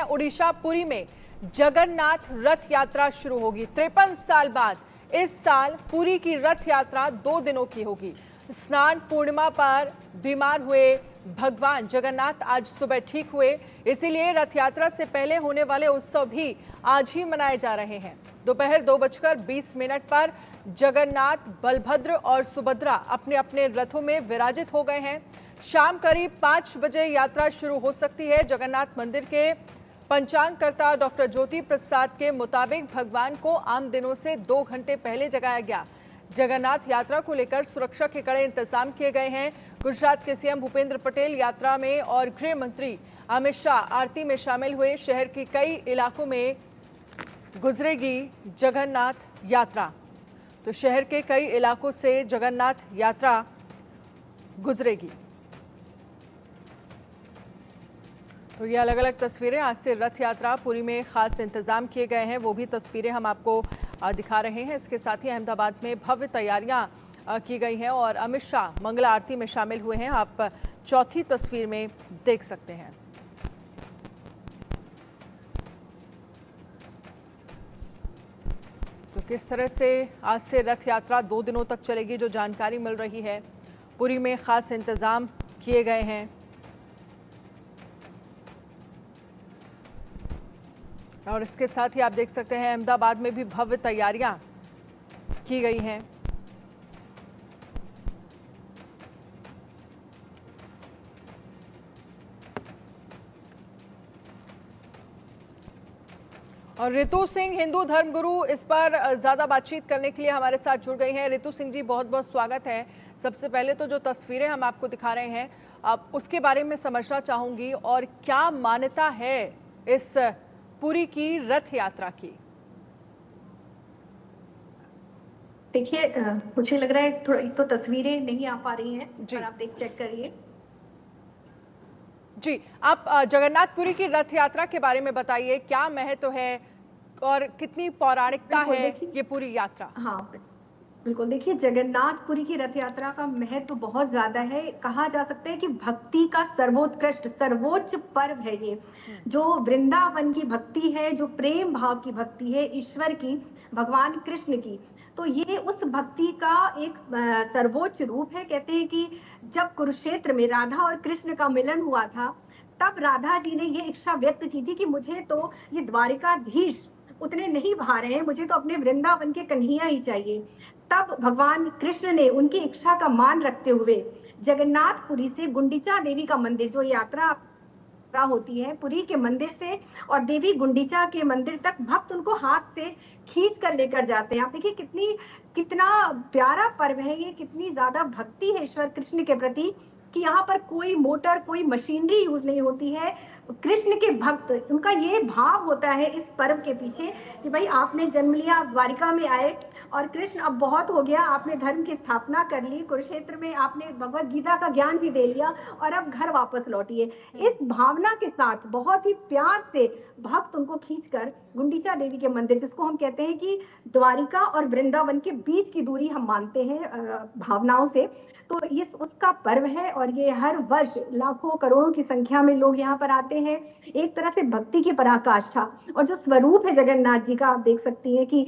उड़ीसा पुरी में जगन्नाथ रथ यात्रा शुरू होगी। 53 साल बाद इस साल पुरी की रथ यात्रा 2 दिनों की होगी। स्नान पूर्णिमा पर बीमार हुए भगवान जगन्नाथ आज सुबह ठीक हुए, इसीलिए रथ यात्रा से पहले होने वाले उत्सव भी आज ही मनाए जा रहे हैं। दोपहर 2:20 पर जगन्नाथ, बलभद्र और सुभद्रा अपने अपने रथों में विराजित हो गए हैं। शाम करीब 5 बजे यात्रा शुरू हो सकती है। जगन्नाथ मंदिर के पंचांगकर्ता डॉक्टर ज्योति प्रसाद के मुताबिक भगवान को आम दिनों से 2 घंटे पहले जगाया गया। जगन्नाथ यात्रा को लेकर सुरक्षा के कड़े इंतजाम किए गए हैं। गुजरात के सीएम भूपेंद्र पटेल यात्रा में और गृह मंत्री अमित शाह आरती में शामिल हुए। शहर के कई इलाकों में गुजरेगी जगन्नाथ यात्रा, तो शहर के कई इलाकों से जगन्नाथ यात्रा गुजरेगी। तो ये अलग अलग तस्वीरें, आज से रथ यात्रा पुरी में खास इंतजाम किए गए हैं, वो भी तस्वीरें हम आपको दिखा रहे हैं। इसके साथ ही अहमदाबाद में भव्य तैयारियां की गई हैं और अमित शाह मंगला आरती में शामिल हुए हैं। आप चौथी तस्वीर में देख सकते हैं। तो किस तरह से आज से रथ यात्रा 2 दिनों तक चलेगी, जो जानकारी मिल रही है। पुरी में खास इंतजाम किए गए हैं और इसके साथ ही आप देख सकते हैं अहमदाबाद में भी भव्य तैयारियां की गई हैं। और ऋतु सिंह, हिंदू धर्मगुरु, इस पर ज्यादा बातचीत करने के लिए हमारे साथ जुड़ गई हैं। ऋतु सिंह जी, बहुत बहुत स्वागत है। सबसे पहले तो जो तस्वीरें हम आपको दिखा रहे हैं, अब उसके बारे में समझना चाहूंगी और क्या मान्यता है इस पुरी की रथ यात्रा की। देखिए, मुझे लग रहा है थोड़ा तो तस्वीरें नहीं आ पा रही हैं, पर आप चेक करिए। जी, आप जगन्नाथपुरी की रथ यात्रा के बारे में बताइए, क्या महत्व है और कितनी पौराणिकता है ये पूरी यात्रा। हाँ बिल्कुल, देखिए जगन्नाथपुरी की रथ यात्रा का महत्व बहुत ज्यादा है। कहा जा सकता है कि भक्ति का सर्वोत्कृष्ट सर्वोच्च पर्व है ये, जो वृंदावन की भक्ति है, जो प्रेम भाव की भक्ति है ईश्वर की, भगवान कृष्ण की। तो ये उस भक्ति का एक सर्वोच्च रूप है। कहते हैं कि जब कुरुक्षेत्र में राधा और कृष्ण का मिलन हुआ था, तब राधा जी ने ये इच्छा व्यक्त की थी कि मुझे तो ये द्वारिकाधीश उतने नहीं भा रहे हैं, मुझे तो अपने वृंदावन के कन्हैया ही चाहिए। तब भगवान कृष्ण ने उनकी इच्छा का मान रखते हुए जगन्नाथपुरी से गुंडिचा देवी का मंदिर, जो यात्रा होती है पुरी के मंदिर से और देवी गुंडिचा के मंदिर तक, भक्त उनको हाथ से खींच कर लेकर जाते हैं। आप देखिए कितना प्यारा पर्व है ये, कितनी ज्यादा भक्ति है ईश्वर कृष्ण के प्रति कि यहाँ पर कोई मोटर, कोई मशीनरी यूज नहीं होती है। कृष्ण के भक्त, उनका ये भाव होता है इस पर्व के पीछे कि भाई आपने जन्म लिया, द्वारिका में आए और कृष्ण अब बहुत हो गया, आपने धर्म की स्थापना कर ली, कुरुक्षेत्र में आपने भगवत गीता का ज्ञान भी दे लिया और अब घर वापस लौटिए। इस भावना के साथ बहुत ही प्यार से भक्त उनको खींचकर गुंडिचा देवी के मंदिर, जिसको हम कहते हैं कि द्वारिका और वृंदावन के बीच की दूरी हम मानते हैं भावनाओं से, तो ये उसका पर्व है और ये हर वर्ष लाखों करोड़ों की संख्या में लोग यहाँ पर आते हैं। एक तरह से भक्ति की पराकाष्ठा, और जो स्वरूप है जगन्नाथ जी का, आप देख सकती हैं कि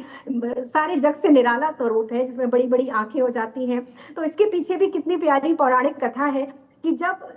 सारे जग से निराला स्वरूप है, जिसमें बड़ी बड़ी आंखें हो जाती हैं। तो इसके पीछे भी कितनी प्यारी पौराणिक कथा है कि जब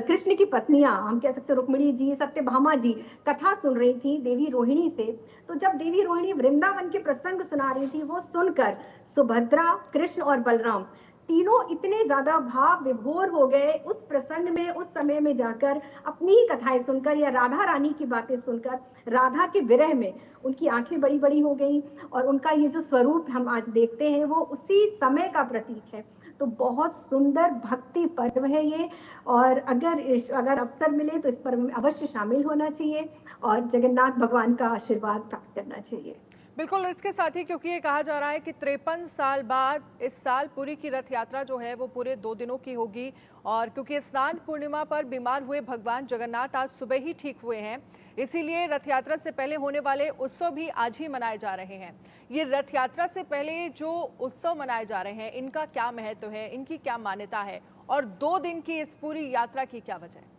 कृष्ण की पत्नियां, हम कह सकते रुक्मिणी जी, सत्यभामा जी कथा सुन रही थी देवी रोहिणी से, तो जब देवी रोहिणी वृंदावन के प्रसंग सुना रही थी, वो सुनकर सुभद्रा, कृष्ण और बलराम तीनों इतने ज्यादा भाव विभोर हो गए उस प्रसंग में, उस समय में जाकर अपनी ही कथाएं सुनकर या राधा रानी की बातें सुनकर, राधा के विरह में उनकी आंखें बड़ी बड़ी हो गई और उनका ये जो स्वरूप हम आज देखते हैं वो उसी समय का प्रतीक है। तो बहुत सुंदर भक्ति पर्व है ये, और अगर अवसर मिले तो इस पर्व में अवश्य शामिल होना चाहिए और जगन्नाथ भगवान का आशीर्वाद प्राप्त करना चाहिए। बिल्कुल, इसके साथ ही क्योंकि ये कहा जा रहा है कि 53 साल बाद इस साल पुरी की रथ यात्रा जो है वो पूरे 2 दिनों की होगी, और क्योंकि स्नान पूर्णिमा पर बीमार हुए भगवान जगन्नाथ आज सुबह ही ठीक हुए हैं, इसीलिए रथ यात्रा से पहले होने वाले उत्सव भी आज ही मनाए जा रहे हैं। ये रथ यात्रा से पहले जो उत्सव मनाए जा रहे हैं, इनका क्या महत्व है, इनकी क्या मान्यता है और 2 दिन की इस पूरी यात्रा की क्या वजह है?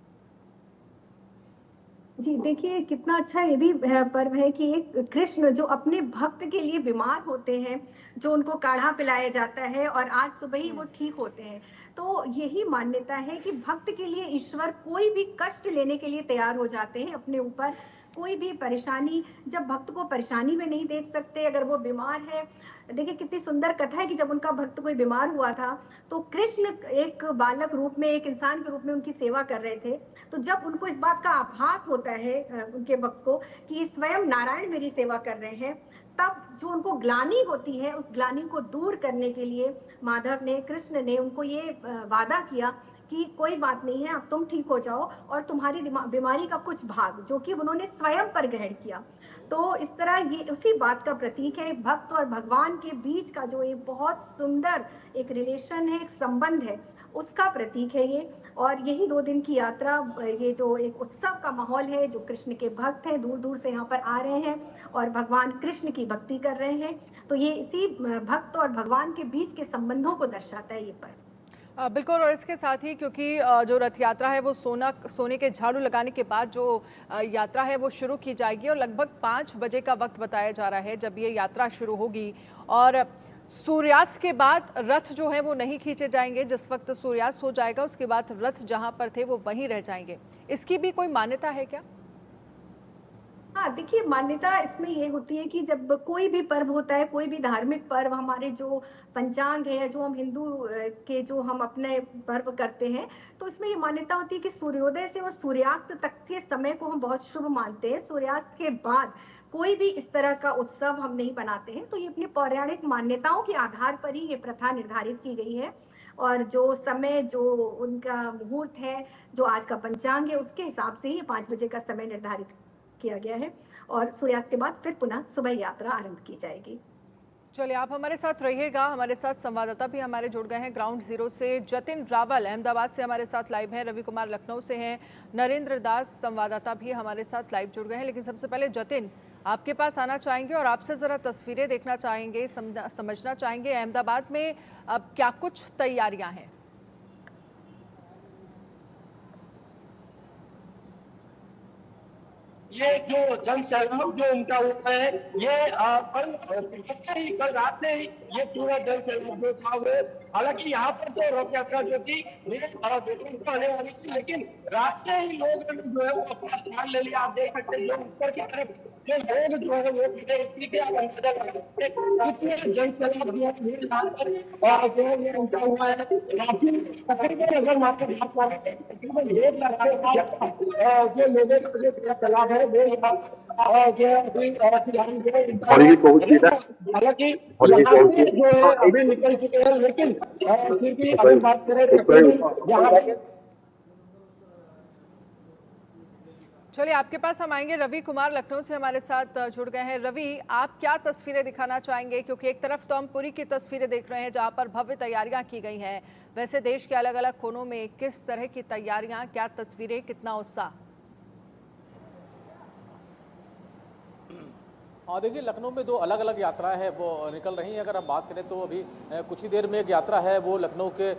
जी, देखिए कितना अच्छा ये भी पर्व है कि एक कृष्ण जो अपने भक्त के लिए बीमार होते हैं, जो उनको काढ़ा पिलाया जाता है और आज सुबह ही वो ठीक होते हैं। तो यही मान्यता है कि भक्त के लिए ईश्वर कोई भी कष्ट लेने के लिए तैयार हो जाते हैं अपने ऊपर, कोई भी परेशानी जब भक्त को परेशानी में नहीं देख सकते, अगर वो बीमार है। देखिए कितनी सुंदर कथा है कि जब उनका भक्त कोई बीमार हुआ था, तो कृष्ण एक बालक रूप में, एक इंसान के रूप में उनकी सेवा कर रहे थे। तो जब उनको इस बात का आभास होता है उनके भक्त को कि स्वयं नारायण मेरी सेवा कर रहे हैं, तब जो उनको ग्लानि होती है, उस ग्लानि को दूर करने के लिए माधव ने, कृष्ण ने उनको ये वादा किया कि कोई बात नहीं है, अब तुम ठीक हो जाओ और तुम्हारी बीमारी का कुछ भाग, जो कि उन्होंने स्वयं पर ग्रहण किया। तो इस तरह ये उसी बात का प्रतीक है, भक्त और भगवान के बीच का जो एक बहुत सुंदर एक रिलेशन है, एक संबंध है, उसका प्रतीक है ये। और यही 2 दिन की यात्रा, ये जो एक उत्सव का माहौल है, जो कृष्ण के भक्त हैं दूर दूर से यहाँ पर आ रहे हैं और भगवान कृष्ण की भक्ति कर रहे हैं, तो ये इसी भक्त और भगवान के बीच के संबंधों को दर्शाता है ये पर्व। बिल्कुल। और इसके साथ ही क्योंकि जो रथ यात्रा है वो सोने के झाड़ू लगाने के बाद जो यात्रा है वो शुरू की जाएगी और लगभग 5 बजे का वक्त बताया जा रहा है जब ये यात्रा शुरू होगी। और सूर्यास्त के बाद रथ जो है वो नहीं खींचे जाएंगे। जिस वक्त सूर्यास्त हो जाएगा उसके बाद रथ जहां पर थे वो वहीं रह जाएंगे। इसकी भी कोई मान्यता है क्या? हाँ, देखिए मान्यता इसमें ये होती है कि जब कोई भी पर्व होता है, कोई भी धार्मिक पर्व, हमारे जो पंचांग है, जो हम हिंदू के जो हम अपने पर्व करते हैं, तो इसमें ये मान्यता होती है कि सूर्योदय से और सूर्यास्त तक के समय को हम बहुत शुभ मानते हैं। सूर्यास्त के बाद कोई भी इस तरह का उत्सव हम नहीं बनाते हैं। तो ये अपनी पौराणिक मान्यताओं के आधार पर ही ये प्रथा निर्धारित की गई है। और जो समय, जो उनका मुहूर्त है, जो आज का पंचांग है, उसके हिसाब से ही 5 बजे का समय निर्धारित किया गया है और सूर्यास्त के बाद फिर पुनः सुबह यात्रा आरंभ की जाएगी। चलिए, आप हमारे साथ रहिएगा। हमारे साथ संवाददाता भी हमारे जुड़ गए हैं ग्राउंड जीरो से। जतिन रावल अहमदाबाद से हमारे साथ लाइव हैं, रवि कुमार लखनऊ से हैं, नरेंद्र दास संवाददाता भी हमारे साथ लाइव जुड़ गए हैं। लेकिन सबसे पहले जतिन, आपके पास आना चाहेंगे और आपसे ज़रा तस्वीरें देखना चाहेंगे, समझना चाहेंगे अहमदाबाद में अब क्या कुछ तैयारियां हैं। ये जो जन सहयोग जो उनका हुआ है, ये कल रात से ही ये पूरा जन सहयोग जो था वो, हालांकि यहाँ पर जो रथ यात्रा जो थी वो दोपहर को आने वाली थी, लेकिन रात से ही लोग जो है वो अपना स्थान ले लिया। आप देख सकते हैं जो ऊपर की तरफ जो लोग जो है वो खड़े, इसी के आप अंदाजा लगा सकते हैं कितने जन सहयोग जो है भीड़ यहाँ पर जो है ये उनका हुआ है। काफी तकरीबन अगर मैं आपको बात माने तो तकरीबन 1 लाख से जो लोगों का जो सलाह है वो जो अभी फिलहाल जो हालांकि यहाँ से जो है अभी निकल चुके हैं, लेकिन फिर भी अगर बात करें तकरीबन यहाँ। चलिए, आपके पास हम आएंगे। रवि कुमार लखनऊ से हमारे साथ जुड़ गए हैं। रवि, आप क्या तस्वीरें दिखाना चाहेंगे? क्योंकि एक तरफ तो हम पुरी की तस्वीरें देख रहे हैं जहां पर भव्य तैयारियां की गई हैं, वैसे देश के अलग अलग कोनों में किस तरह की तैयारियां, क्या तस्वीरें, कितना उत्साह? हाँ, देखिए लखनऊ में 2 अलग अलग यात्राएं हैं वो निकल रही हैं। अगर हम बात करें तो अभी कुछ ही देर में एक यात्रा है वो लखनऊ के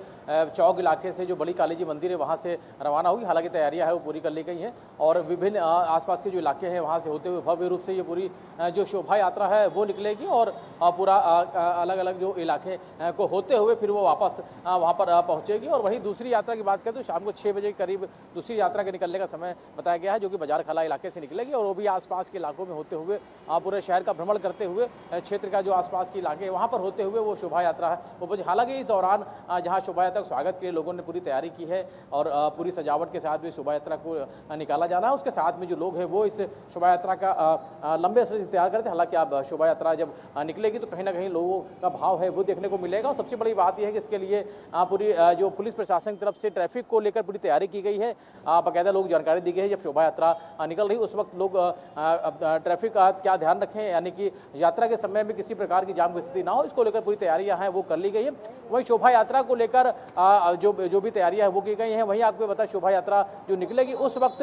चौक इलाके से जो बड़ी काली जी मंदिर है वहाँ से रवाना हुई। हालांकि तैयारियां है वो पूरी कर ली गई हैं और विभिन्न आसपास के जो इलाके हैं वहाँ से होते हुए भव्य रूप से ये पूरी जो शोभा यात्रा है वो निकलेगी और पूरा अलग अलग जो इलाके को होते हुए फिर वो वापस वहाँ पर पहुँचेगी। और वहीं दूसरी यात्रा की बात करें तो शाम को 6 बजे के करीब दूसरी यात्रा के निकलने का समय बताया गया है, जो कि बाजार खाला इलाके से निकलेगी और वो भी आसपास के इलाकों में होते हुए पूरे शहर का भ्रमण करते हुए क्षेत्र का जो आसपास के इलाके हैं वहाँ पर होते हुए वो शोभा यात्रा है वो। हालांकि इस दौरान जहाँ शोभा यात्रा का स्वागत के लिए लोगों ने पूरी तैयारी की है और पूरी सजावट के साथ भी शोभा यात्रा को निकाला जाना है। उसके साथ में जो लोग हैं वो इस शोभा यात्रा का लंबे से इंतजार करते हैं। हालांकि अब शोभा यात्रा जब निकलेगी तो कहीं ना कहीं लोगों का भाव है वो देखने को मिलेगा। और सबसे बड़ी बात यह है कि इसके लिए पूरी जो पुलिस प्रशासन की तरफ से ट्रैफिक को लेकर पूरी तैयारी की गई है। बाकायदा लोग जानकारी दी गई है जब शोभा यात्रा निकल रही उस वक्त लोग ट्रैफिक का क्या ध्यान रखें, यानी कि यात्रा के समय में किसी प्रकार की जाम की स्थिति ना हो, इसको लेकर पूरी तैयारियां हैं वो कर ली गई है। वहीं शोभा यात्रा को लेकर जो भी तैयारियां हैं वो की गई हैं। वहीं आपको बता, शोभा यात्रा जो निकलेगी उस वक्त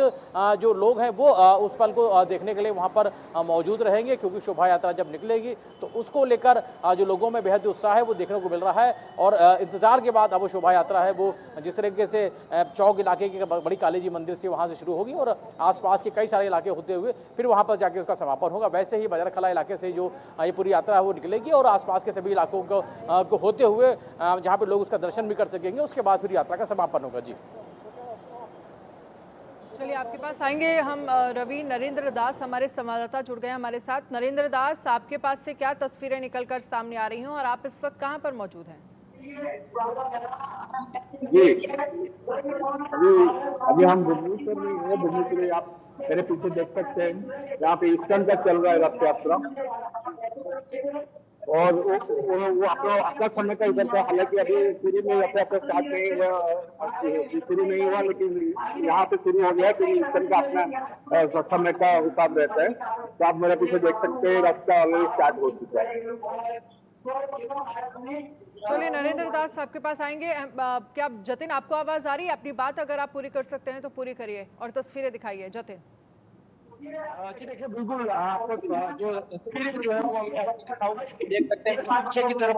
जो लोग हैं वो उस पल को देखने के लिए वहां पर मौजूद रहेंगे, क्योंकि शोभा यात्रा जब निकलेगी तो उसको लेकर जो लोगों में बेहद उत्साह है वो देखने को मिल रहा है। और इंतजार के बाद अब वो शोभा यात्रा है वो जिस तरीके से चौक इलाके के बड़ी काली जी मंदिर से वहां से शुरू होगी और आसपास के कई सारे इलाके होते हुए फिर वहां पर जाके उसका समापन होगा। वैसे ही बाजारखला इलाके से जो ये पूरी यात्रा है वो निकलेगी और आसपास के सभी इलाकों को होते हुए जहां पर लोग उसका दर्शन भी कर सकेंगे, उसके बाद फिर यात्रा का समापन होगा। जी चलिए, आपके पास आएंगे हम। रवि, नरेंद्र दास हमारे संवाददाता जुड़ गए हमारे साथ। नरेंद्र दास, आपके पास से क्या तस्वीरें निकलकर सामने आ रही हैं और आप इस वक्त कहां पर मौजूद हैं? जी अभी हम भुवनेश्वर में हैं। भुवनेश्वर में आप मेरे पीछे देख सकते हैं, यहाँ पे इस्कन का चल रहा है रथ यात्रा और वो अपना समय का इधर का। हालांकि अभी पुरी में रथ यात्रा स्टार्ट नहीं हुआ, शुरू नहीं हुआ, लेकिन यहाँ पे शुरू हो गया क्योंकि इस्कन का अपना समय का हिसाब रहता है। तो आप मेरे पीछे देख सकते हैं, रथ का ऑलरेडी स्टार्ट हो चुका है। चलिए नरेंद्र दास, आपके पास आएंगे। क्या जतिन, आपको आवाज आ रही है? अपनी बात अगर आप पूरी कर सकते हैं तो पूरी करिए और तस्वीरें दिखाइए। जतिन जी देखिए, बिल्कुल आपको जो तस्वीरें जो है वो देख सकते हैं। पीछे की तरफ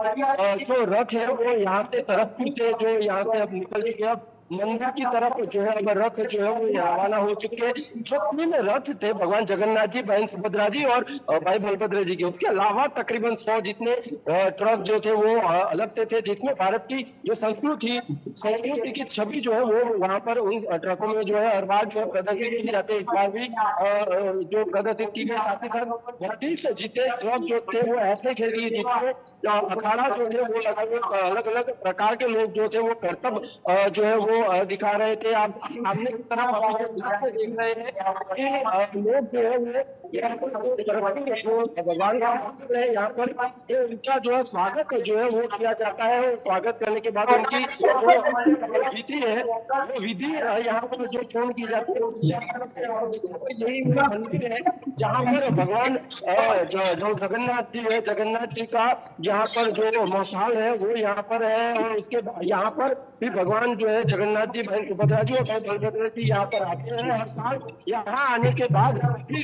जो रथ है वो यहाँ से तरफपुर से जो यहाँ से अब निकल चुके हैं। मंदिर की तरफ जो है अब रथ जो है वो रवाना हो चुके हैं। जो 3 रथ थे, भगवान जगन्नाथ जी, बहन सुभद्रा जी और भाई बलभद्र जी के, उसके अलावा तकरीबन 100 जितने ट्रक जो थे वो अलग से थे, जिसमें भारत की जो संस्कृति की छवि जो है वो वहाँ पर उन ट्रकों में जो है हर बार जो है प्रदर्शित की जाती है। इस बार भी जो प्रदर्शित की गई, साथ ही साथ 32 जितने ट्रक जो थे वो ऐसे थे जिसमें अखाड़ा जो थे वो अलग अलग प्रकार के लोग जो थे वो करतब जो है वो दिखा रहे थे। आप सामने की तरफ आप देख रहे हैं कि लोग जो है वो भगवान का है, यहाँ पर उनका जो है स्वागत जो है वो किया जाता है। स्वागत करने के बाद उनकी जो विधि है वो विधि यहाँ पर जो पूर्ण की जाती है। यही मंदिर है जहाँ पर भगवान जो जगन्नाथ जी है, जगन्नाथ जी का यहाँ पर जो मौसाल है वो यहाँ पर है। और उसके यहाँ पर भी भगवान जो है जगन्नाथ जी, बहन सुभद्रा जी और भाई बलभद्र जी यहाँ पर आते हैं हर साल। यहाँ आने के बाद फिर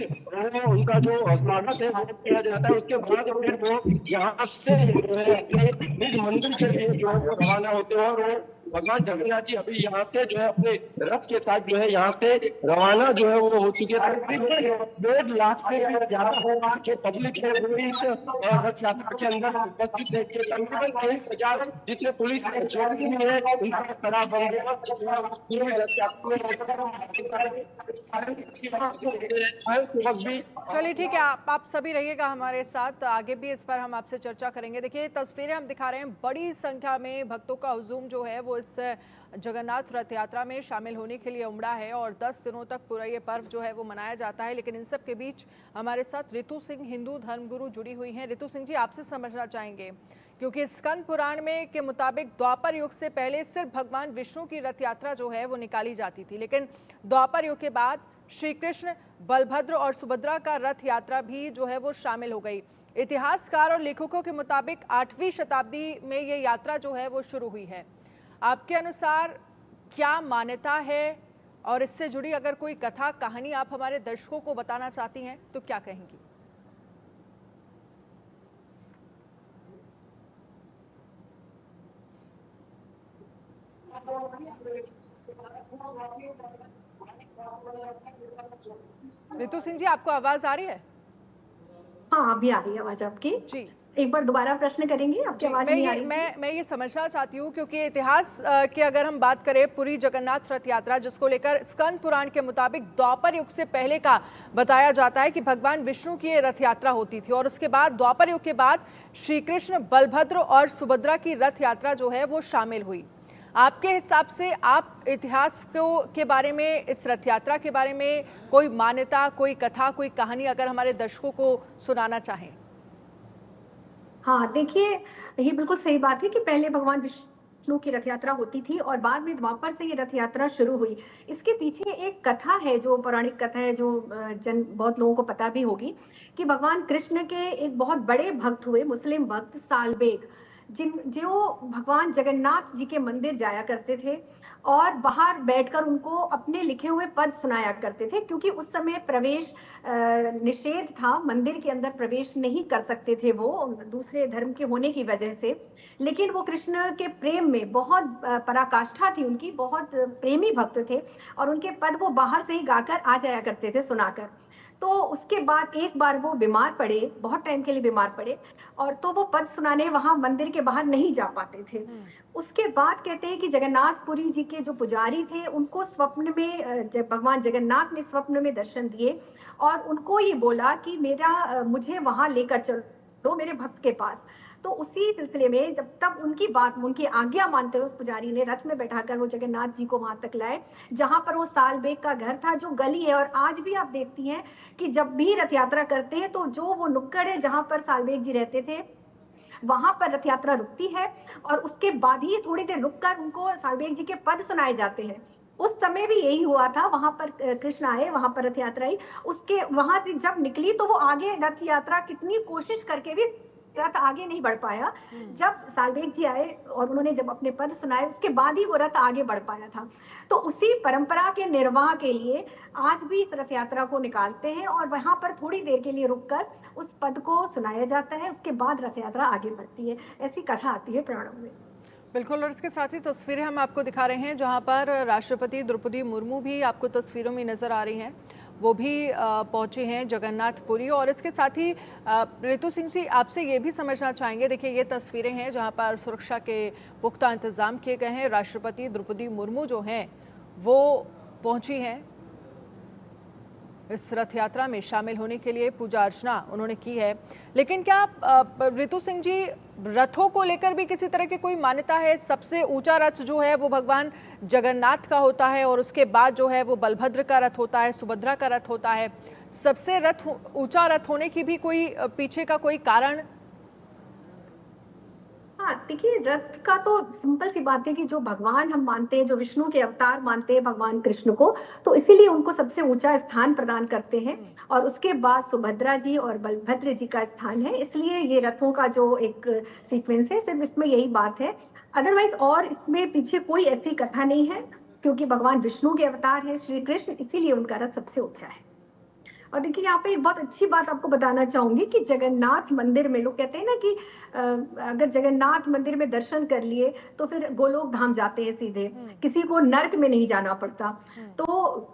उनका जो स्वागत है वो किया जाता है। उसके बाद फिर वो यहाँ से जो है अपने निज मंदिर के लिए जो है वो रवाना होते हैं। और वो भगवान जगन्नाथ जी अभी यहाँ से जो है अपने रथ के साथ जो है यहाँ से रवाना जो है वो हो चुके हैं। 1.5 लाख से ज्यादा जो पब्लिक है वो इस रथ यात्रा के अंदर उपस्थित है। तकरीबन 23,000 जितने पुलिस चौकी भी है, उनका कड़ा बंदोबस्त पूरे रथ यात्रा में। चलिए ठीक है, आप सभी रहिएगा हमारे साथ, आगे भी इस पर हम आपसे चर्चा करेंगे। देखिए तस्वीरें हम दिखा रहे हैं, बड़ी संख्या में भक्तों का हुजूम जो है वो इस जगन्नाथ रथ यात्रा में शामिल होने के लिए उमड़ा है और 10 दिनों तक पूरा ये पर्व जो है वो मनाया जाता है। लेकिन इन सब के बीच हमारे साथ रितु सिंह, हिंदू धर्मगुरु, जुड़ी हुई हैं। रितु सिंह जी, आपसे समझना चाहेंगे, क्योंकि स्कंद पुराण में के मुताबिक द्वापर युग से पहले सिर्फ भगवान विष्णु की रथ यात्रा जो है वो निकाली जाती थी, लेकिन द्वापर युग के बाद श्री कृष्ण, बलभद्र और सुभद्रा का रथ यात्रा भी जो है वो शामिल हो गई। इतिहासकार और लेखकों के मुताबिक 8वीं शताब्दी में ये यात्रा जो है वो शुरू हुई है। आपके अनुसार क्या मान्यता है और इससे जुड़ी अगर कोई कथा कहानी आप हमारे दर्शकों को बताना चाहती हैं तो क्या कहेंगी? रितु सिंह जी, आपको आवाज आ रही है? हाँ, अभी आ रही है आवाज आपकी जी। एक बार दोबारा प्रश्न करेंगे, आपकी आवाज नहीं आ रही। मैं ये समझना चाहती हूँ, क्योंकि इतिहास की अगर हम बात करें, पूरी जगन्नाथ रथ यात्रा जिसको लेकर स्कंद पुराण के मुताबिक द्वापर युग से पहले का बताया जाता है कि भगवान विष्णु की ये रथ यात्रा होती थी और उसके बाद द्वापर युग के बाद श्री कृष्ण, बलभद्र और सुभद्रा की रथ यात्रा जो है वो शामिल हुई। आपके हिसाब से आप इतिहास के बारे में, इस रथ यात्रा के बारे में कोई मान्यता, कोई कथा, कोई कहानी अगर हमारे दर्शकों को सुनाना चाहें? हाँ, देखिए ये बिल्कुल सही बात है कि पहले भगवान विष्णु विष्णु की रथ यात्रा होती थी और बाद में द्वापर से ये रथ यात्रा शुरू हुई। इसके पीछे एक कथा है, जो पौराणिक कथा है, जो बहुत लोगों को पता भी होगी, कि भगवान कृष्ण के एक बहुत बड़े भक्त हुए, मुस्लिम भक्त सालबेग, जो भगवान जगन्नाथ जी के मंदिर जाया करते थे और बाहर बैठकर उनको अपने लिखे हुए पद सुनाया करते थे, क्योंकि उस समय प्रवेश निषेध था, मंदिर के अंदर प्रवेश नहीं कर सकते थे वो, दूसरे धर्म के होने की वजह से। लेकिन वो कृष्ण के प्रेम में बहुत पराकाष्ठा थी उनकी, बहुत प्रेमी भक्त थे और उनके पद वो बाहर से ही गाकर आ जाया करते थे सुनाकर। तो उसके बाद एक बार वो बीमार पड़े, बहुत टाइम के लिए बीमार पड़े, और तो वो पद सुनाने वहां मंदिर के बाहर नहीं जा पाते थे। उसके बाद कहते हैं कि जगन्नाथपुरी जी के जो पुजारी थे, उनको स्वप्न में जब भगवान जगन्नाथ ने स्वप्न में दर्शन दिए और उनको ये बोला कि मुझे वहां लेकर चलो मेरे भक्त के पास। तो उसी सिलसिले में जब तक उनकी आज्ञा मानते हुए उस पुजारी ने रथ में बैठाकर वो जगन्नाथ जी को वहां तक लाए, जहां पर वो सालबेग का घर था, जो गली है। और आज भी आप देखती हैं कि जब भी रथ यात्रा करते हैं तो जो वो नुक्कड़ है जहां पर सालबेग जी रहते थे, वहां पर रथ यात्रा रुकती है और उसके बाद ही थोड़ी देर रुककर उनको सालबेग जी के पद सुनाए जाते हैं। उस समय भी यही हुआ था, वहां पर कृष्ण आए, वहां पर रथ यात्रा आई, उसके वहां से जब निकली तो वो आगे रथ यात्रा कितनी कोशिश करके भी रथ आगे नहीं बढ़ पाया। जब सालबेग जी आए और उन्होंने जब अपने पद सुनाए, उसके बाद ही वो रथ आगे बढ़ पाया था। तो उसी परंपरा के निर्वाह के लिए आज भी इस रथ यात्रा को निकालते हैं और वहां पर थोड़ी देर के लिए रुककर उस पद को सुनाया जाता है, उसके बाद रथ यात्रा आगे बढ़ती है। ऐसी कथा आती है पुराणों में। बिल्कुल, और इसके साथ ही तस्वीरें हम आपको दिखा रहे हैं जहां पर राष्ट्रपति द्रौपदी मुर्मू भी आपको तस्वीरों में नजर आ रही हैं, वो भी पहुंचे हैं जगन्नाथपुरी। और इसके साथ ही रितु सिंह जी, आपसे ये भी समझना चाहेंगे, देखिए ये तस्वीरें हैं जहां पर सुरक्षा के पुख्ता इंतजाम किए गए हैं। राष्ट्रपति द्रौपदी मुर्मू जो हैं वो पहुंची हैं इस रथ यात्रा में शामिल होने के लिए, पूजा अर्चना उन्होंने की है। लेकिन क्या रितु सिंह जी, रथों को लेकर भी किसी तरह की कोई मान्यता है? सबसे ऊंचा रथ जो है वो भगवान जगन्नाथ का होता है और उसके बाद जो है वो बलभद्र का रथ होता है, सुभद्रा का रथ होता है। सबसे ऊंचा रथ होने की भी कोई पीछे का कोई कारण? हाँ, देखिए, रथ का तो सिंपल सी बात है कि जो भगवान हम मानते हैं, जो विष्णु के अवतार मानते हैं भगवान कृष्ण को, तो इसीलिए उनको सबसे ऊंचा स्थान प्रदान करते हैं। और उसके बाद सुभद्रा जी और बलभद्र जी का स्थान है, इसलिए ये रथों का जो एक सीक्वेंस है, सिर्फ इसमें यही बात है। अदरवाइज और इसमें पीछे कोई ऐसी कथा नहीं है, क्योंकि भगवान विष्णु के अवतार है श्री कृष्ण, इसीलिए उनका रथ सबसे ऊंचा है। और देखिए, यहाँ पे एक बहुत अच्छी बात आपको बताना चाहूंगी कि जगन्नाथ मंदिर में लोग कहते हैं ना कि अगर जगन्नाथ मंदिर में दर्शन कर लिए तो फिर गोलोक धाम जाते हैं सीधे, किसी को नर्क में नहीं जाना पड़ता। तो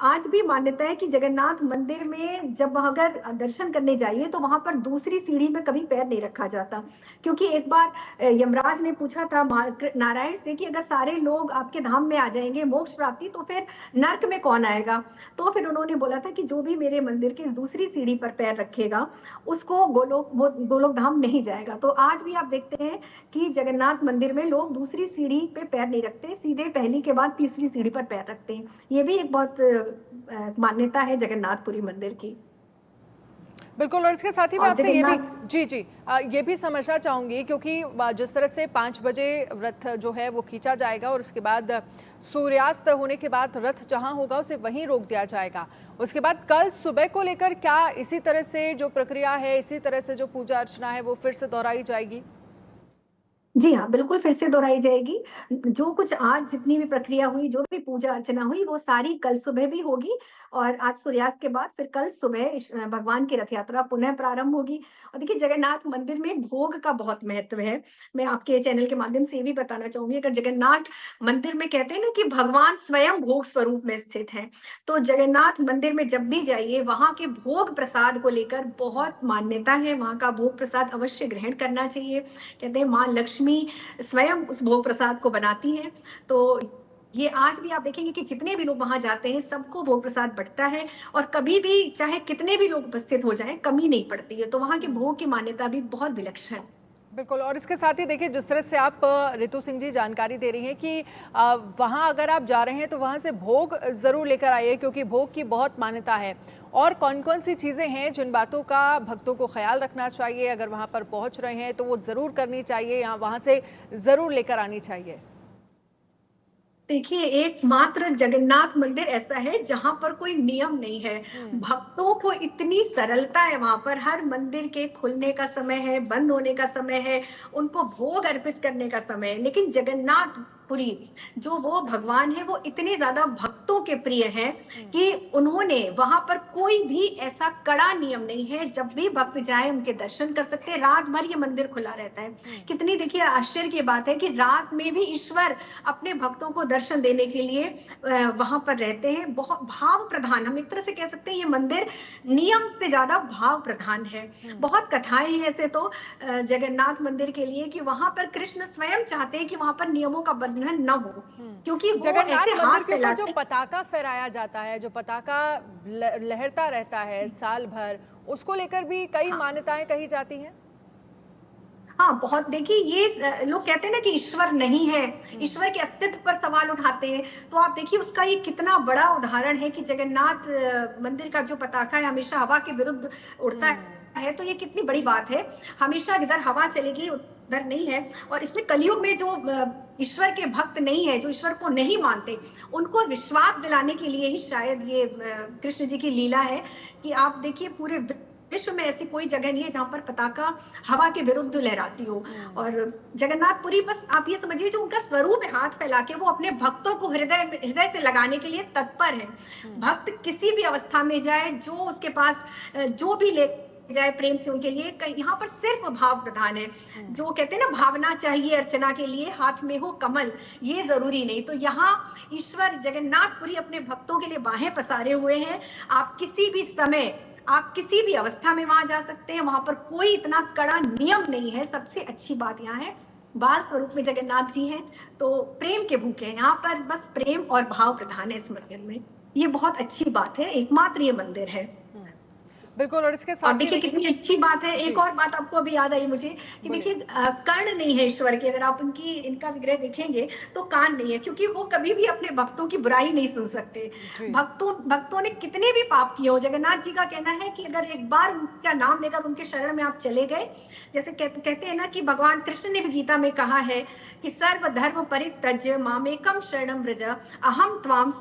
आज भी मान्यता है कि जगन्नाथ मंदिर में जब अगर दर्शन करने जाइए तो वहां पर दूसरी सीढ़ी में कभी पैर नहीं रखा जाता, क्योंकि एक बार यमराज ने पूछा था नारायण से कि अगर सारे लोग आपके धाम में आ जाएंगे मोक्ष प्राप्ति, तो फिर नर्क में कौन आएगा? तो फिर उन्होंने बोला था कि जो भी मेरे मंदिर की दूसरी सीढ़ी पर पैर रखेगा उसको गोलोक धाम नहीं जाएगा। तो आज भी आप देखते हैं कि जगन्नाथ मंदिर में लोग दूसरी सीढ़ी पे पैर नहीं रखते, सीधे पहली के बाद तीसरी सीढ़ी पर पैर रखते हैं। ये भी एक बहुत मान्यता है जगन्नाथपुरी मंदिर की। बिल्कुल, और इसके साथ ही मैं आपसे ये भी समझना चाहूंगी, क्योंकि जिस तरह से 5 बजे रथ जो है वो खींचा जाएगा और उसके बाद सूर्यास्त होने के बाद रथ जहां होगा उसे वहीं रोक दिया जाएगा। उसके बाद कल सुबह को लेकर क्या इसी तरह से जो प्रक्रिया है, इसी तरह से जो पूजा अर्चना है वो फिर से दोहराई जाएगी? जी हाँ, बिल्कुल फिर से दोहराई जाएगी। जो कुछ आज जितनी भी प्रक्रिया हुई, जो भी पूजा अर्चना हुई, वो सारी कल सुबह भी होगी और आज सूर्यास्त के बाद फिर कल सुबह भगवान की रथ यात्रा पुनः प्रारंभ होगी। और देखिए, जगन्नाथ मंदिर में भोग का बहुत महत्व है। मैं आपके चैनल के माध्यम से ये भी बताना चाहूंगी, अगर जगन्नाथ मंदिर में कहते हैं ना कि भगवान स्वयं भोग स्वरूप में स्थित है, तो जगन्नाथ मंदिर में जब भी जाइए वहां के भोग प्रसाद को लेकर बहुत मान्यता है। वहां का भोग प्रसाद अवश्य ग्रहण करना चाहिए। कहते हैं माँ लक्ष्मी स्वयं उस भोग प्रसाद को बनाती हैं। तो ये आज भी आप देखेंगे कि जितने भी लोग वहां जाते हैं सबको भोग प्रसाद बंटता है और कभी भी चाहे कितने भी लोग उपस्थित हो जाएं कमी नहीं पड़ती है। तो वहां के भोग की मान्यता भी बहुत विलक्षण है। बिल्कुल, और इसके साथ ही देखिए, जिस तरह से आप रितु सिंह जी जानकारी दे रही हैं कि वहाँ अगर आप जा रहे हैं तो वहाँ से भोग ज़रूर लेकर आइए, क्योंकि भोग की बहुत मान्यता है। और कौन कौन सी चीज़ें हैं जिन बातों का भक्तों को ख्याल रखना चाहिए, अगर वहाँ पर पहुँच रहे हैं तो वो ज़रूर करनी चाहिए या वहाँ से ज़रूर लेकर आनी चाहिए? देखिए, एकमात्र जगन्नाथ मंदिर ऐसा है जहाँ पर कोई नियम नहीं है। भक्तों को इतनी सरलता है वहाँ पर, हर मंदिर के खुलने का समय है, बंद होने का समय है, उनको भोग अर्पित करने का समय है। लेकिन जगन्नाथपुरी जो वो भगवान है, वो इतने ज़्यादा भक्तों के प्रिय हैं कि उन्होंने वहाँ पर कोई भी ऐसा कड़ा नियम नहीं है। जब भी भक्त जाए उनके दर्शन कर सकते हैं। रात भर ये मंदिर खुला रहता है। कितनी देखिए आश्चर्य की बात है कि रात में भी ईश्वर अपने भक्तों को दर्शन देने के लिए वहां पर रहते हैं। बहुत भाव प्रधान, हम एक तरह से कह सकते हैं ये मंदिर नियम से ज्यादा भाव प्रधान है। बहुत कथाएं हैं ऐसे तो जगन्नाथ मंदिर के लिए कि वहां पर कृष्ण स्वयं चाहते हैं कि वहां पर नियमों का बंधन न हो, क्योंकि वो जगन्नाथ ऐसे मंदिर हाथ के ऊपर जो फैलाते। पताका फहराया जाता है, जो पताका लहरता रहता है साल भर, उसको लेकर भी कई मान्यताएं कही जाती हैं। हाँ, बहुत देखिए ये लोग कहते हैं ना कि ईश्वर नहीं है, ईश्वर के अस्तित्व पर सवाल उठाते हैं। तो आप देखिए उसका ये कितना बड़ा उदाहरण है कि जगन्नाथ मंदिर का जो पताका है हमेशा हवा के विरुद्ध उड़ता है। तो ये कितनी बड़ी बात है। हमेशा जिधर हवा चलेगी उधर नहीं है। और इसमें कलयुग में जो ईश्वर के भक्त नहीं है, जो ईश्वर को नहीं मानते, उनको विश्वास दिलाने के लिए ही शायद ये कृष्ण जी की लीला है कि आप देखिए पूरे विश्व में ऐसी कोई जगह नहीं है जहां पर पताका हवा के विरुद्ध लहराती हो। और जगन्नाथपुरी बस आप ये समझिए जो उनका स्वरूप है, हाथ फैला के वो अपने भक्तों को हृदय से लगाने के लिए तत्पर है। भक्त किसी भी अवस्था में जाए, जो उसके पास जो भी ले जाए प्रेम से उनके लिए, यहाँ पर सिर्फ भाव प्रधान है। जो कहते हैं ना भावना चाहिए अर्चना के लिए, हाथ में हो कमल, ये जरूरी नहीं। तो यहाँ ईश्वर जगन्नाथपुरी अपने भक्तों के लिए बाहें पसारे हुए हैं। आप किसी भी समय, आप किसी भी अवस्था में वहां जा सकते हैं। वहां पर कोई इतना कड़ा नियम नहीं है। सबसे अच्छी बात यहाँ है बाल स्वरूप में जगन्नाथ जी हैं, तो प्रेम के भूखे हैं। यहाँ पर बस प्रेम और भाव प्रधान है इस मंदिर में। ये बहुत अच्छी बात है, एकमात्र ये मंदिर है। बिल्कुल। और इसके और साथ देखिए कितनी अच्छी बात है, एक और बात आपको अभी याद आई मुझे कि देखिए कर्ण नहीं है ईश्वर के। अगर आप इनका विग्रह देखेंगे तो कान नहीं है, क्योंकि वो कभी भी अपने भक्तों की बुराई नहीं सुन सकते। भक्तों ने कितने भी पाप किए हो, जगन्नाथ जी का कहना है कि अगर एक बार उनका नाम लेकर उनके शरण में आप चले गए, जैसे कहते हैं ना कि भगवान कृष्ण ने भी गीता में कहा है कि सर्व धर्म परित्यज्य मामेकम शरणम व्रज अहम त्वाम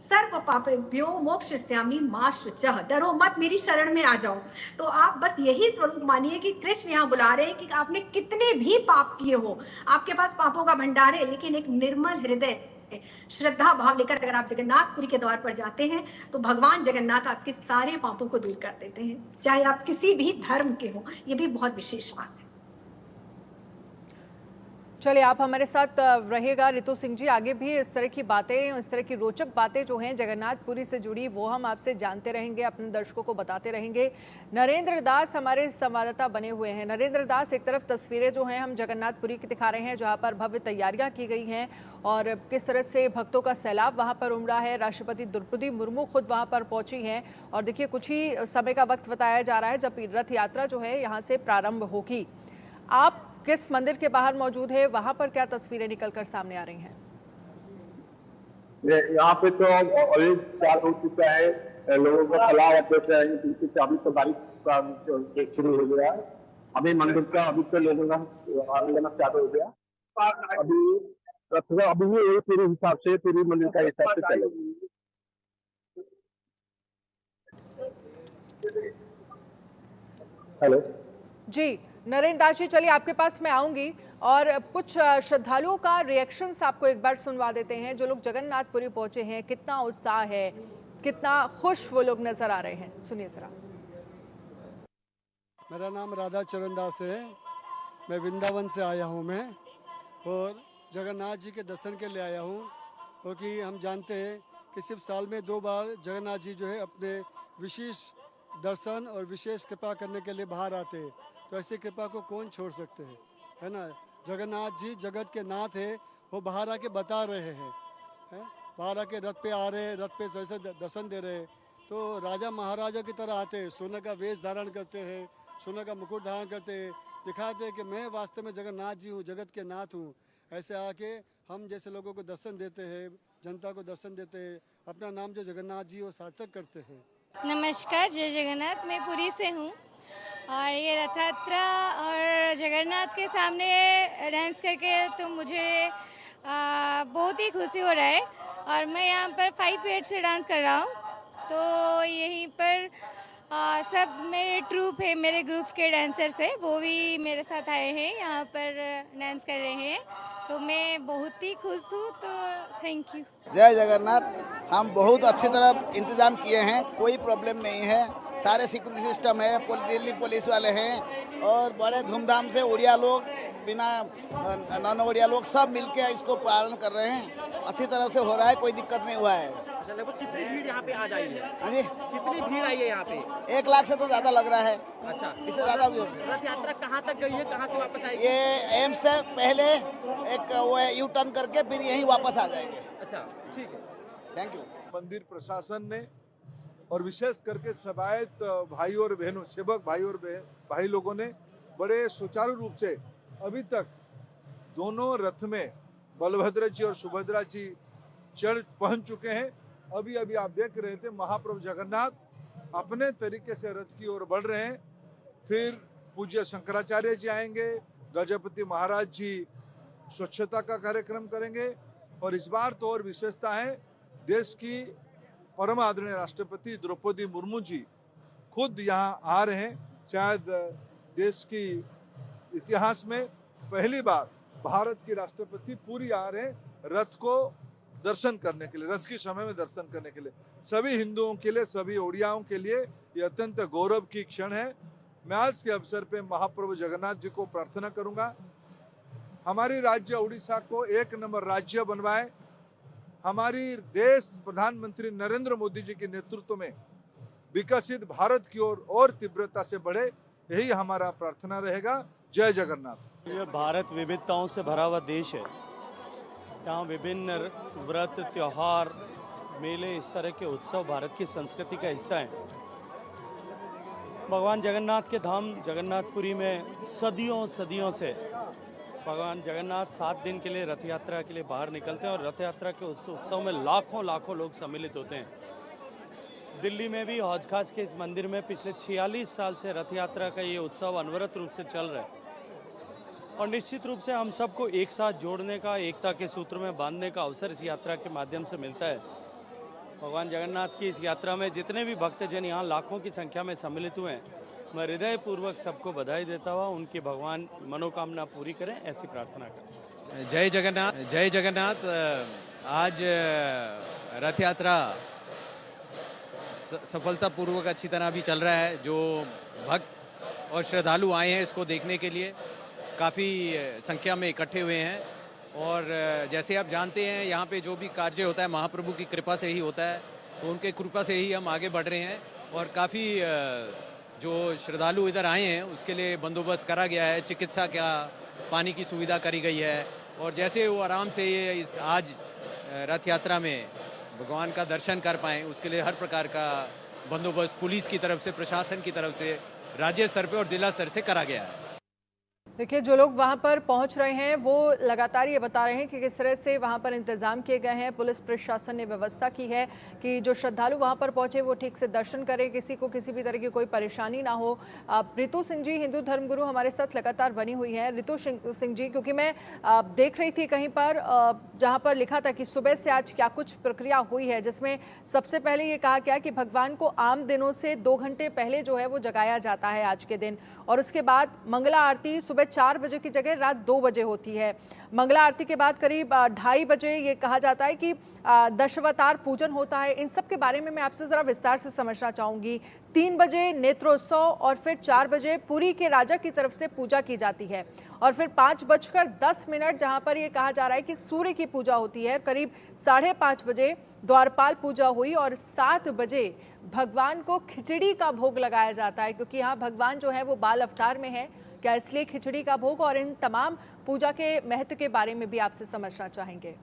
सर्व पापेभ्यो मोक्षयिष्यामि मा शुचः। डरो मत, मेरी शरण में आ जाओ। तो आप बस यही स्वरूप मानिए कि कृष्ण यहाँ बुला रहे हैं कि आपने कितने भी पाप किए हो, आपके पास पापों का भंडार है, लेकिन एक निर्मल हृदय, श्रद्धा भाव लेकर अगर आप जगन्नाथपुरी के द्वार पर जाते हैं तो भगवान जगन्नाथ आपके सारे पापों को दूर कर देते हैं, चाहे आप किसी भी धर्म के हो। ये भी बहुत विशेष बात है। चलिए, आप हमारे साथ रहिएगा रितु सिंह जी। आगे भी इस तरह की बातें, इस तरह की रोचक बातें जो हैं जगन्नाथपुरी से जुड़ी, वो हम आपसे जानते रहेंगे, अपने दर्शकों को बताते रहेंगे। नरेंद्र दास हमारे संवाददाता बने हुए हैं। नरेंद्र दास, एक तरफ तस्वीरें जो हैं हम जगन्नाथपुरी की दिखा रहे हैं, जहाँ पर भव्य तैयारियां की गई हैं और किस तरह से भक्तों का सैलाब वहाँ पर उमड़ा है। राष्ट्रपति द्रौपदी मुर्मू खुद वहाँ पर पहुंची हैं और देखिए कुछ ही समय का वक्त बताया जा रहा है जब रथ यात्रा जो है यहाँ से प्रारंभ होगी। आप किस मंदिर के बाहर मौजूद है, वहां पर क्या तस्वीरें निकलकर सामने आ रही हैं? यहाँ पे तो ऑलरेडी स्टार्ट हो चुका है, लोगों का सलाह देख रहे हैं क्योंकि अभी तो बारिश शुरू हो गया है। अभी मंदिर का अभी तो लोगों का आने जाना स्टार्ट हो गया। अभी ये पूरे हिसाब से पूरी मंदिर का हिसाब से चलेगा। हेलो जी नरेंद्र दास जी, चलिए आपके पास मैं आऊंगी और कुछ श्रद्धालुओं का रिएक्शंस आपको एक बार सुनवा देते हैं। जो लोग जगन्नाथपुरी पहुंचे हैं, कितना उत्साह है, कितना खुश वो लोग नजर आ रहे हैं, सुनिए जरा। मेरा नाम राधा चरण दास है, मैं वृंदावन से आया हूं मैं, और जगन्नाथ जी के दर्शन के लिए आया हूं, क्योंकि हम जानते हैं कि सिर्फ साल में 2 बार जगन्नाथ जी जो है अपने विशेष दर्शन और विशेष कृपा करने के लिए बाहर आते हैं। तो ऐसी कृपा को कौन छोड़ सकते हैं, है ना। जगन्नाथ जी जगत के नाथ है, वो बाहर आके बता रहे हैं, बाहर आके रथ पे आ रहे हैं, रथ पे जैसे दर्शन दे रहे हैं। तो राजा महाराजा की तरह आते हैं, सोने का वेश धारण करते हैं, सोने का मुकुट धारण करते हैं, दिखाते हैं कि मैं वास्तव में जगन्नाथ जी हूँ, जगत के नाथ हूँ। ऐसे आके हम जैसे लोगों को दर्शन देते हैं, जनता को दर्शन देते हैं, अपना नाम जो जगन्नाथ जी वो सार्थक करते हैं। नमस्कार, जय जगन्नाथ। मैं पुरी से हूँ और ये रथ यात्रा और जगन्नाथ के सामने डांस करके तो मुझे बहुत ही खुशी हो रहा है और मैं यहाँ पर 5 मिनट से डांस कर रहा हूँ। तो यहीं पर सब मेरे ट्रूप है, मेरे ग्रुप के डांसर्स है, वो भी मेरे साथ आए हैं, यहाँ पर डांस कर रहे हैं। तो मैं बहुत ही खुश हूँ, तो थैंक यू। जय जगन्नाथ। हम बहुत अच्छी तरह इंतजाम किए हैं, कोई प्रॉब्लम नहीं है, सारे सिक्योरिटी सिस्टम है, दिल्ली पुलिस वाले हैं और बड़े धूमधाम से उड़िया लोग, बिना नॉन उड़िया लोग सब मिलके इसको पालन कर रहे हैं। अच्छी तरह से हो रहा है, कोई दिक्कत नहीं हुआ है। अच्छा, लगभग कितनी भीड़ यहाँ पे आ जाई है? हाँ जी, कितनी भीड़ आई है यहाँ पे? 1 लाख से तो ज़्यादा लग रहा है। अच्छा, इससे ज़्यादा भी हो सकता है। रथ यात्रा कहाँ तक गई है, कहाँ से वापस आएगी? ये एम्स से पहले एक वो यू टर्न करके फिर यहीं वापस आ जाएंगे। अच्छा, ठीक है, थैंक यू। मंदिर प्रशासन ने और विशेष करके सेवायत भाई और बहनों, सेवक भाई और भाई लोगों ने बड़े सुचारू रूप से अभी तक दोनों रथ में बलभद्र जी और सुभद्रा जी चढ़ पहुंच चुके हैं। अभी अभी आप देख रहे थे महाप्रभु जगन्नाथ अपने तरीके से रथ की ओर बढ़ रहे हैं। फिर पूज्य शंकराचार्य जी आएंगे, गजपति महाराज जी स्वच्छता का कार्यक्रम करेंगे और इस बार तो और विशेषता है, देश की परम आदरणीय राष्ट्रपति द्रौपदी मुर्मू जी खुद यहाँ आ रहे हैं। शायद देश की इतिहास में पहली बार भारत की राष्ट्रपति पूरी आ रहे हैं रथ को दर्शन करने के लिए, रथ के समय में दर्शन करने के लिए। सभी हिंदुओं के लिए, सभी ओडियाओं के लिए ये अत्यंत गौरव की क्षण है। मैं आज के अवसर पे महाप्रभु जगन्नाथ जी को प्रार्थना करूंगा, हमारी राज्य उड़ीसा को 1 नंबर राज्य बनवाए, हमारी देश प्रधानमंत्री नरेंद्र मोदी जी के नेतृत्व में विकसित भारत की ओर और तीव्रता से बढ़े, यही हमारा प्रार्थना रहेगा। जय जगन्नाथ। ये भारत विविधताओं से भरा हुआ देश है। यहाँ विभिन्न व्रत, त्योहार, मेले, इस तरह के उत्सव भारत की संस्कृति का हिस्सा हैं। भगवान जगन्नाथ के धाम जगन्नाथपुरी में सदियों से भगवान जगन्नाथ 7 दिन के लिए रथ यात्रा के लिए बाहर निकलते हैं और रथ यात्रा के उस उत्सव में लाखों लोग सम्मिलित होते हैं। दिल्ली में भी हौज खास के इस मंदिर में पिछले 46 साल से रथ यात्रा का ये उत्सव अनवरत रूप से चल रहा है और निश्चित रूप से हम सबको एक साथ जोड़ने का, एकता के सूत्र में बांधने का अवसर इस यात्रा के माध्यम से मिलता है। भगवान जगन्नाथ की इस यात्रा में जितने भी भक्तजन यहाँ लाखों की संख्या में सम्मिलित हुए हैं, मैं हृदयपूर्वक सबको बधाई देता हुआ उनकी भगवान मनोकामना पूरी करें, ऐसी प्रार्थना करें। जय जगन्नाथ। जय जगन्नाथ। आज रथ यात्रा सफलतापूर्वक अच्छी तरह भी चल रहा है। जो भक्त और श्रद्धालु आए हैं इसको देखने के लिए काफ़ी संख्या में इकट्ठे हुए हैं और जैसे आप जानते हैं यहाँ पे जो भी कार्य होता है महाप्रभु की कृपा से ही होता है, तो उनके कृपा से ही हम आगे बढ़ रहे हैं और काफ़ी जो श्रद्धालु इधर आए हैं उसके लिए बंदोबस्त करा गया है, चिकित्सा का, पानी की सुविधा करी गई है और जैसे वो आराम से ये आज रथ यात्रा में भगवान का दर्शन कर पाएँ उसके लिए हर प्रकार का बंदोबस्त पुलिस की तरफ से, प्रशासन की तरफ से, राज्य स्तर पे और जिला स्तर से करा गया है। देखिए, जो लोग वहां पर पहुंच रहे हैं वो लगातार ये बता रहे हैं कि किस तरह से वहां पर इंतजाम किए गए हैं। पुलिस प्रशासन ने व्यवस्था की है कि जो श्रद्धालु वहां पर पहुंचे वो ठीक से दर्शन करें, किसी को किसी भी तरह की कोई परेशानी ना हो। रितु सिंह जी, हिंदू धर्मगुरु, हमारे साथ लगातार बनी हुई है। रितु सिंह जी, क्योंकि मैं देख रही थी कहीं पर जहाँ पर लिखा था कि सुबह से आज क्या कुछ प्रक्रिया हुई है, जिसमें सबसे पहले ये कहा गया कि भगवान को आम दिनों से 2 घंटे पहले जो है वो जगाया जाता है आज के दिन, और उसके बाद मंगला आरती सुबह 4 बजे की जगह रात 2 बजे होती है। मंगला आरती के बाद करीब 2:30 बजे ये कहा जाता है कि दशावतार पूजन होता है। इन सब के बारे में मैं आपसे ज़रा विस्तार से समझना चाहूँगी। 3 बजे नेत्रोत्सव और फिर 4 बजे पुरी के राजा की तरफ से पूजा की जाती है और फिर 5:10 जहाँ पर ये कहा जा रहा है कि सूर्य की पूजा होती है। करीब 5:30 बजे द्वारपाल पूजा हुई और 7 बजे भगवान को खिचड़ी का भोग लगाया जाता है, क्योंकि यहाँ भगवान जो है वो बाल अवतार में है, क्या इसलिए खिचड़ी का भोग। और इन तमाम पूजा के महत्व के बारे में भी आपसे समझना चाहेंगे।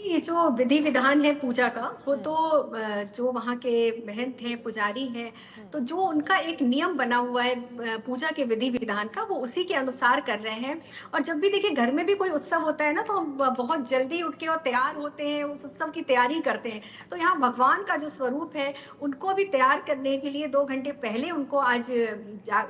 ये जो विधि विधान है पूजा का वो तो जो वहाँ के महंत हैं, पुजारी हैं, तो जो उनका एक नियम बना हुआ है पूजा के विधि विधान का, वो उसी के अनुसार कर रहे हैं। और जब भी देखिए घर में भी कोई उत्सव होता है ना, तो हम बहुत जल्दी उठ के और तैयार होते हैं, उस उत्सव की तैयारी करते हैं। तो यहाँ भगवान का जो स्वरूप है उनको भी तैयार करने के लिए 2 घंटे पहले उनको आज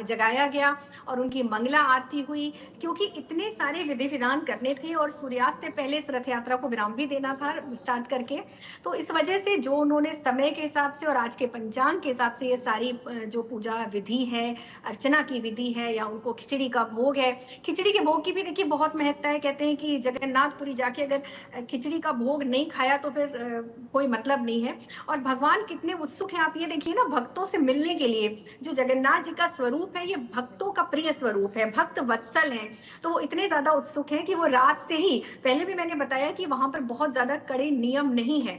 जगाया गया और उनकी मंगला आरती हुई, क्योंकि इतने सारे विधि विधान करने थे और सूर्यास्त से पहले इस रथ यात्रा को विराम भी देना था स्टार्ट करके। तो इस वजह से जो उन्होंने समय के हिसाब से और आज के पंचांग के हिसाब से ये सारी जो पूजा विधि है, अर्चना की विधि है, या उनको खिचड़ी का भोग है, खिचड़ी के भोग की भी देखिए बहुत महत्ता है। कहते हैं कि जगन्नाथपुरी जाके अगर खिचड़ी का भोग नहीं खाया तो फिर कोई मतलब नहीं है। और भगवान कितने उत्सुक हैं, आप ये देखिए ना, भक्तों से मिलने के लिए। जो जगन्नाथ जी का स्वरूप है ये भक्तों का प्रिय स्वरूप है, भक्त वत्सल है। तो वो इतने ज्यादा उत्सुक हैं कि वो रात से ही, पहले भी मैंने बताया कि वहां पर बहुत ज्यादा कड़े नियम नहीं है,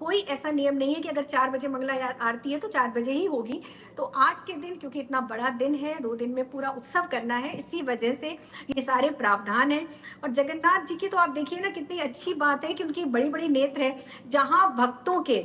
कोई ऐसा नियम नहीं है कि अगर 4 बजे मंगला आरती है तो 4 बजे ही होगी। तो आज के दिन क्योंकि इतना बड़ा दिन है, 2 दिन में पूरा उत्सव करना है, इसी वजह से ये सारे प्रावधान हैं। और जगन्नाथ जी की तो आप देखिए ना, कितनी अच्छी बात है कि उनकी बड़ी बड़ी नेत्र है। जहां भक्तों के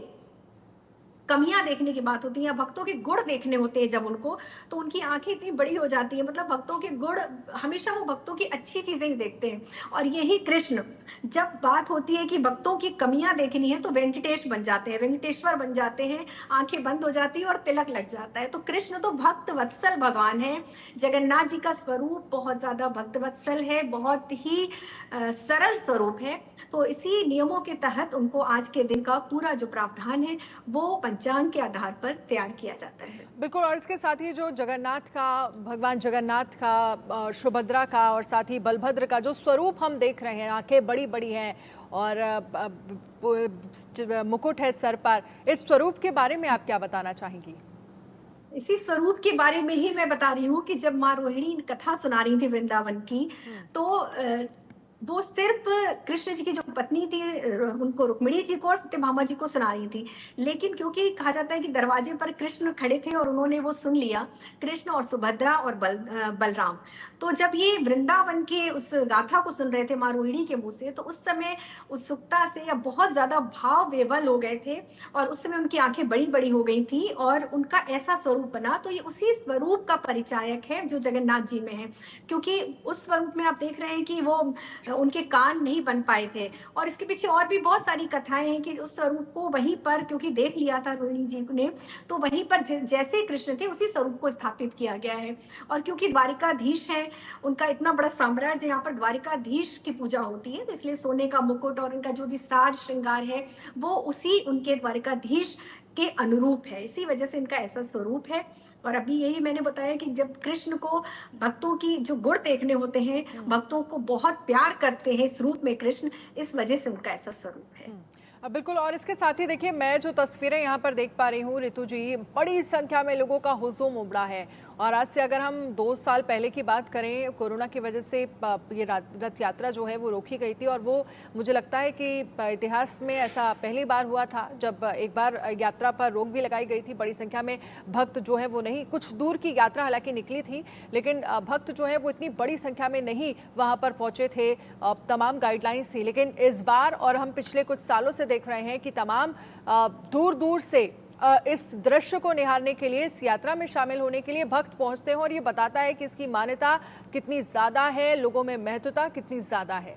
कमियां देखने की बात होती है या भक्तों के गुण देखने होते हैं जब उनको, तो उनकी आंखें इतनी बड़ी हो जाती है। मतलब भक्तों के गुण, हमेशा वो भक्तों की अच्छी चीजें ही देखते हैं। और यही कृष्ण, जब बात होती है कि भक्तों की कमियां देखनी है तो वेंकटेश बन जाते हैं, वेंकटेश्वर बन जाते हैं, आंखें बंद हो जाती है और तिलक लग जाता है। तो कृष्ण तो भक्त वत्सल भगवान है। जगन्नाथ जी का स्वरूप बहुत ज्यादा भक्त वत्सल है, बहुत ही सरल स्वरूप है। तो इसी नियमों के तहत उनको आज के दिन का पूरा जो प्रावधान है वो पंचांग के आधार पर तैयार किया जाता है। बिल्कुल। और इसके साथ ही जो जगन्नाथ का, भगवान जगन्नाथ का, सुभद्रा का और साथ ही बलभद्र का जो स्वरूप हम देख रहे हैं, आंखें बड़ी बड़ी हैं और मुकुट है सर पर, इस स्वरूप के बारे में आप क्या बताना चाहेंगी? इसी स्वरूप के बारे में ही मैं बता रही हूँ कि जब माँ रोहिणी कथा सुना रही थी वृंदावन की, तो वो सिर्फ कृष्ण जी की जो पत्नी थी उनको, रुक्मिणी जी को और सत्यभामा जी को सुना रही थी। लेकिन क्योंकि कहा जाता है कि दरवाजे पर कृष्ण खड़े थे और उन्होंने वो सुन लिया, कृष्ण और सुभद्रा और बलराम। तो जब ये वृंदावन के उस गाथा को सुन रहे थे माँ रोहिणी के मुंह से, तो उस समय उत्सुकता से या बहुत ज्यादा भाव विवल हो गए थे और उस समय उनकी आंखें बड़ी बड़ी हो गई थी और उनका ऐसा स्वरूप बना। तो ये उसी स्वरूप का परिचायक है जो जगन्नाथ जी में है, क्योंकि उस स्वरूप में आप देख रहे हैं कि वो उनके कान नहीं बन पाए थे। और इसके पीछे और भी बहुत सारी कथाएं हैं कि उस स्वरूप को वहीं पर, क्योंकि देख लिया था रोहिणी जी ने, तो वहीं पर जैसे कृष्ण थे उसी स्वरूप को स्थापित किया गया है। और क्योंकि द्वारिकाधीश है, उनका इतना बड़ा साम्राज्य, यहाँ पर द्वारिकाधीश की पूजा होती है, तो इसलिए सोने का मुकुट और उनका जो भी साज श्रृंगार है वो उसी उनके द्वारिकाधीश के अनुरूप है। इसी वजह से इनका ऐसा स्वरूप है। और अभी यही मैंने बताया कि जब कृष्ण को भक्तों की जो गुण देखने होते हैं, भक्तों को बहुत प्यार करते हैं इस रूप में कृष्ण, इस वजह से उनका ऐसा स्वरूप है। बिल्कुल। और इसके साथ ही देखिए, मैं जो तस्वीरें यहाँ पर देख पा रही हूँ ऋतु जी, बड़ी संख्या में लोगों का हुजूम उमड़ा है। और आज से अगर हम 2 साल पहले की बात करें, कोरोना की वजह से ये रथ यात्रा जो है वो रोकी गई थी, और वो मुझे लगता है कि इतिहास में ऐसा पहली बार हुआ था जब एक बार यात्रा पर रोक भी लगाई गई थी। बड़ी संख्या में भक्त जो है वो नहीं, कुछ दूर की यात्रा हालांकि निकली थी, लेकिन भक्त जो है वो इतनी बड़ी संख्या में नहीं वहाँ पर पहुँचे थे। तमाम गाइडलाइंस थी। लेकिन इस बार, और हम पिछले कुछ सालों से देख रहे हैं कि तमाम दूर दूर से इस दृश्य को निहारने के लिए, इस यात्रा में शामिल होने के लिए भक्त पहुंचते हैं। और ये बताता है कि इसकी मान्यता कितनी ज्यादा है, लोगों में महत्वता कितनी ज्यादा है।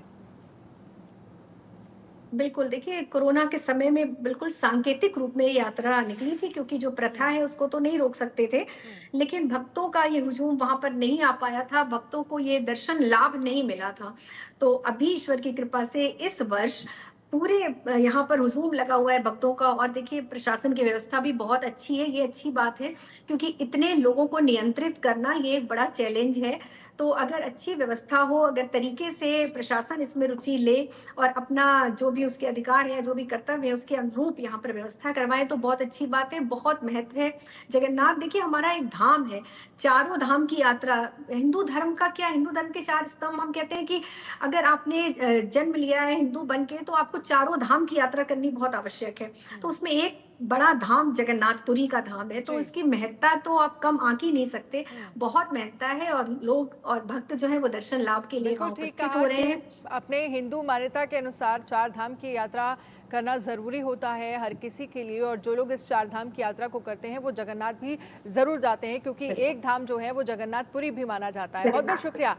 बिल्कुल। देखिए, कोरोना के समय में बिल्कुल सांकेतिक रूप में यात्रा निकली थी, क्योंकि जो प्रथा है उसको तो नहीं रोक सकते थे, लेकिन भक्तों का ये हुजूम वहां पर नहीं आ पाया था, भक्तों को ये दर्शन लाभ नहीं मिला था। तो अभी ईश्वर की कृपा से इस वर्ष पूरे यहाँ पर हुजूम लगा हुआ है भक्तों का। और देखिए, प्रशासन की व्यवस्था भी बहुत अच्छी है, ये अच्छी बात है, क्योंकि इतने लोगों को नियंत्रित करना ये एक बड़ा चैलेंज है। तो अगर अच्छी व्यवस्था हो, अगर तरीके से प्रशासन इसमें रुचि ले और अपना जो भी उसके अधिकार है, जो भी कर्तव्य है, उसके अनुरूप यहाँ पर व्यवस्था करवाएं तो बहुत अच्छी बात है, बहुत महत्व है। जगन्नाथ देखिए हमारा एक धाम है, चारों धाम की यात्रा। हिंदू धर्म का क्या, हिंदू धर्म के 4 स्तंभ, हम कहते हैं कि अगर आपने जन्म लिया है हिंदू बन के, तो आपको चारों धाम की यात्रा करनी बहुत आवश्यक है। तो उसमें एक बड़ा धाम जगन्नाथपुरी का धाम है, तो जी। इसकी महत्ता तो आप कम आंक ही नहीं सकते। बहुत महत्ता है और लोग और भक्त जो है वो दर्शन लाभ के लिए बिल्कुल वहाँ ठीक उपस्थित कहा हो रहे कि हैं। अपने हिंदू मान्यता के अनुसार चार धाम की यात्रा करना ज़रूरी होता है हर किसी के लिए, और जो लोग इस चार धाम की यात्रा को करते हैं वो जगन्नाथ भी ज़रूर जाते हैं, क्योंकि एक धाम जो है वो जगन्नाथपुरी भी माना जाता है। बहुत बहुत शुक्रिया